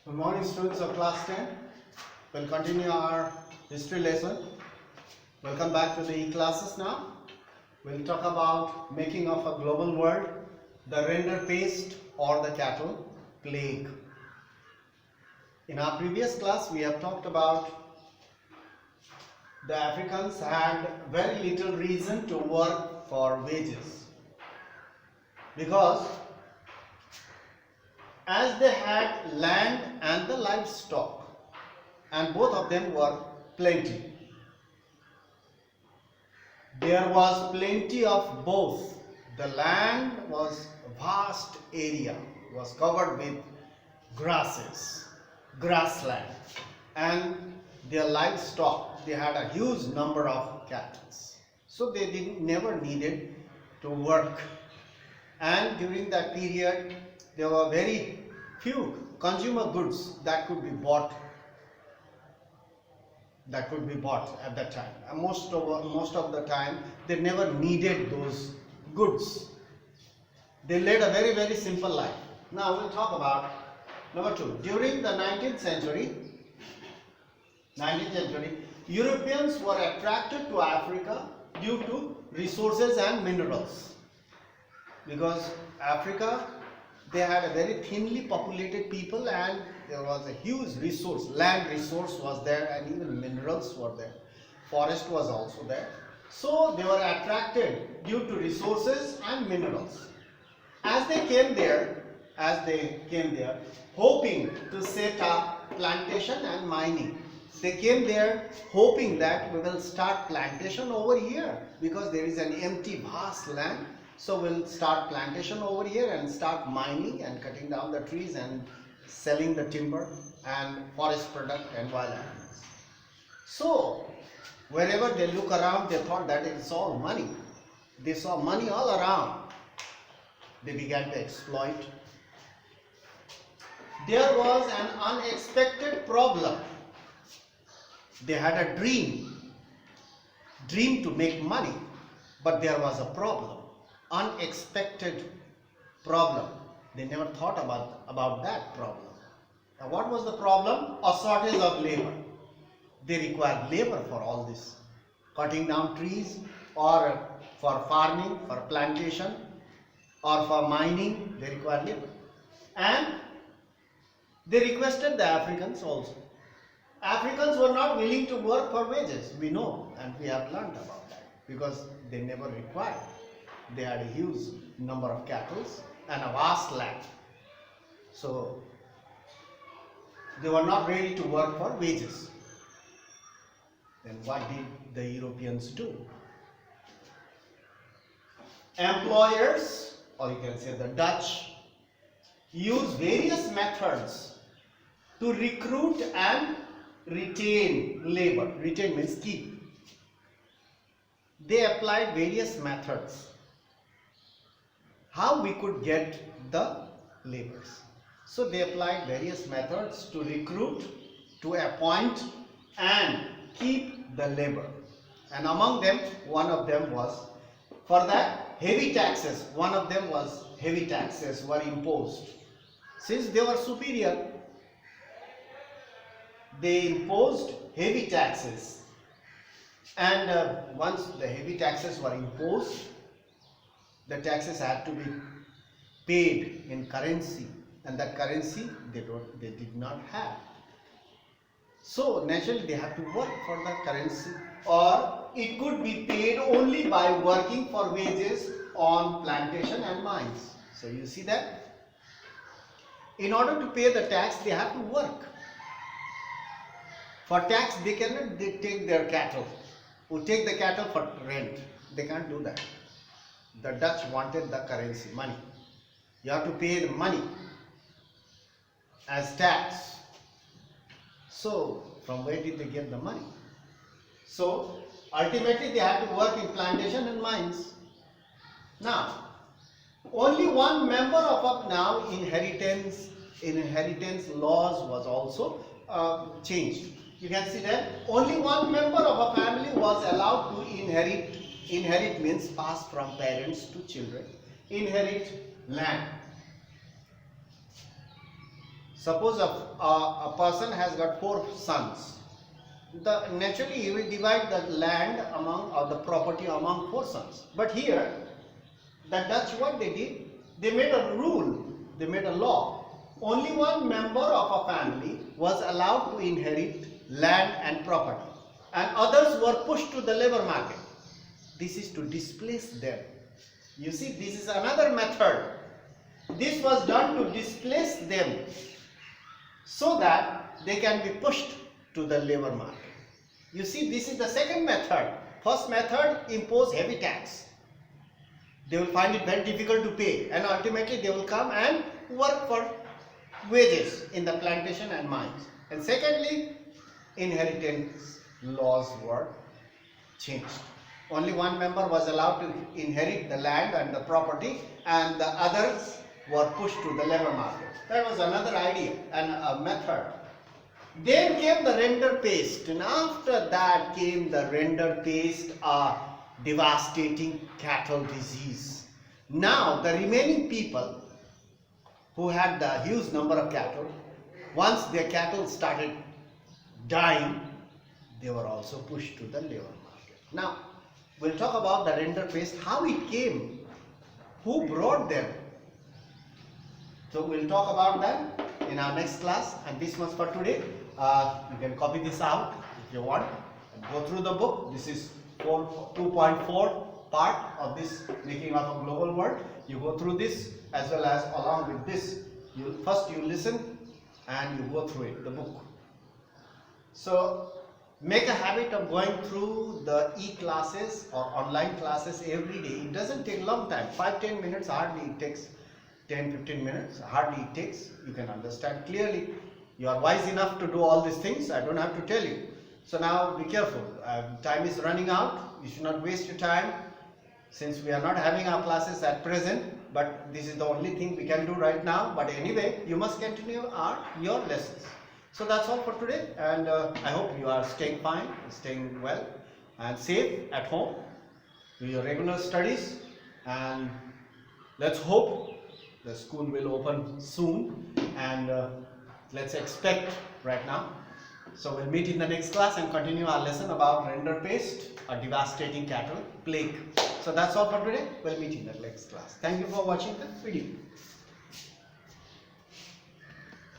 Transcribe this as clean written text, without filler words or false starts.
Good morning, students of class 10. We'll continue our history lesson. Welcome back to the e-classes now. We'll talk about making of a global world, the rinderpest or the cattle plague. In our previous class, we have talked about the Africans had very little reason to work for wages because as they had land and the livestock, and both of them were plenty. There was plenty of both. The land was a vast area, was covered with grasses, grassland, and their livestock, they had a huge number of cattle. So they never needed to work. And during that period, there were very few consumer goods that could be bought at that time. And most of the time they never needed those goods. They led a very, very simple life. Now we'll talk about number 2. During the 19th century, Europeans were attracted to Africa due to resources and minerals. Because Africa, they had a very thinly populated people and there was a huge resource, land resource was there and even minerals were there. Forest was also there. So they were attracted due to resources and minerals. As they came there, hoping to set up plantation and mining. They came there hoping that we will start plantation over here because there is an empty vast land. So we'll start plantation over here and start mining and cutting down the trees and selling the timber and forest product and wild animals. So wherever they look around, they thought that it's all money. They saw money all around. They began to exploit. There was an unexpected problem. They had a dream to make money, but there was a problem. Unexpected problem. They never thought about that problem. Now what was the problem? A shortage of labor. They required labor for all this. Cutting down trees or for farming, for plantation or for mining, they required labor. And they requested the Africans also. Africans were not willing to work for wages. We know and we have learned about that because they never required. They had a huge number of cattle and a vast land. So they were not ready to work for wages. Then what did the Europeans do? Employers, or you can say the Dutch, used various methods to recruit and retain labor. Retain means keep. They applied various methods. How we could get the laborers. So they applied various methods to recruit, to appoint and keep the labor. And among them, one of them was, for that, heavy taxes. One of them was heavy taxes were imposed. Since they were superior, they imposed heavy taxes. And once the heavy taxes were imposed, the taxes had to be paid in currency, and that currency they did not have. So naturally they have to work for the currency, or it could be paid only by working for wages on plantation and mines. So you see that in order to pay the tax they have to work. For tax they cannot take their cattle or take the cattle for rent. They can't do that. The Dutch wanted the currency, money. You have to pay the money as tax. So from where did they get the money? So ultimately they had to work in plantation and mines. Now only one member of now inheritance laws was also changed. You can see that only one member of a family was allowed to inherit. Inherit means pass from parents to children. Inherit land. Suppose a person has got 4 sons. Naturally he will divide the land among, or the property among 4 sons. But here, that's what they did. They made a rule, they made a law. Only one member of a family was allowed to inherit land and property, and others were pushed to the labor market. This is to displace them. You see, this is another method. This was done to displace them so that they can be pushed to the labor market. You see, this is the second method. First method, impose heavy tax. They will find it very difficult to pay, and ultimately they will come and work for wages in the plantation and mines. And secondly, inheritance laws were changed. Only one member was allowed to inherit the land and the property, and the others were pushed to the labor market. That was another idea and a method. Then came the rinderpest, and after that came the rinderpest, a devastating cattle disease. Now the remaining people who had the huge number of cattle, once their cattle started dying, they were also pushed to the labor market. Now we'll talk about the rinderpest, how it came, who brought them. So we'll talk about that in our next class, and this much for today. You can copy this out if you want and go through the book. This is 2.4 part of this Making of a Global World. You go through this, as well as along with this, first you listen and you go through it, the book. So make a habit of going through the e-classes or online classes every day. It doesn't take a long time, 5-10 minutes hardly it takes. 10-15 minutes hardly it takes. You can understand clearly. You are wise enough to do all these things. I don't have to tell you. So now be careful. Time is running out. You should not waste your time, since we are not having our classes at present. But this is the only thing we can do right now. But anyway, you must continue your lessons. So that's all for today. And I hope you are staying fine, staying well and safe at home. Do your regular studies. And let's hope the school will open soon, and let's expect right now. So we'll meet in the next class and continue our lesson about rinderpest, a devastating cattle plague. So that's all for today. We'll meet in the next class. Thank you for watching the video.